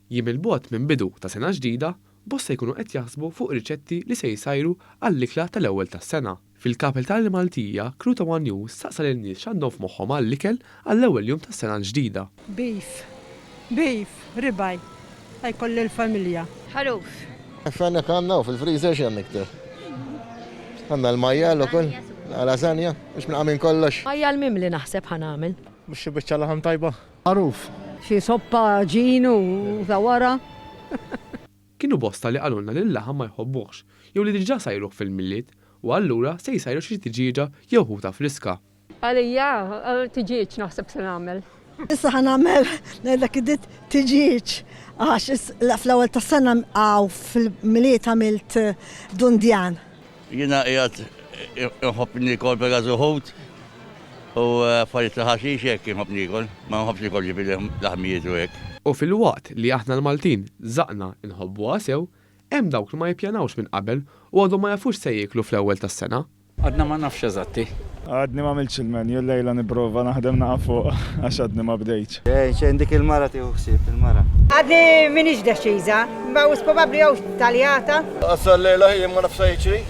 Jiem il-bogħod minn bidu ta' sena ġdida, bosta jkunu qed jaħsbu fuq riċetti li se jsajru għall-ikla tal-ewwel tas-sena. Fil-kapitali Maltija, Kruta One News saqsal in-nies x'għandhom f'moħħhom għall-ikel għall-ewwel jum tas-sena l-ġdida. Beef, ribaj, ħajkolli l-familja. Ħaluf. Għaxħannek għanna u fil-freezer x'għandna iktar. Għanna l-majjal u koll, lasagna, biex minn kollox. Majjal mim li naħseb ħanamil. Biex xi biċċa laħam tajba. Aruf. Xi soppa ġinu zawara. Kienu bosta li qalulna li l-laħam ma jħobbuhx, jew li diġà sajruh fil-milliet, u allura se jsajru xi tiġiġa jew ħuta friska. Għalija, tiġiġ naħseb se nagħmel. Issa ħanamel ngħidlek id tiġiġ għax fl-ewwel tas-sena għaw fil-miliet għamilt dundjan. Jiena qiegħed inħobb nikol pegażu ħut u affarijiet ta' ħaxix hekk inħobb nikol, ma nħobbx nikol ġifieri laħmijiet u hekk. U fil-waqt li aħna l-Maltin zaqna inħobbuha sew, hemm dawk li ma jippjanawx minn qabel u għadhom ma jafux se jieklu fl-ewwel tas-sena. Għadna ma nafx eżatti. Għadni ma milx il-menju l-lejla niprofa naħdem naqa fuq għax għadni ma bdejċ. ċendik il-mara tiħu xsib il-mara. Għadni minix deċiża, ma wis probabbli jew taljata. Għassa l-lejla jien ma nafsa jiġri.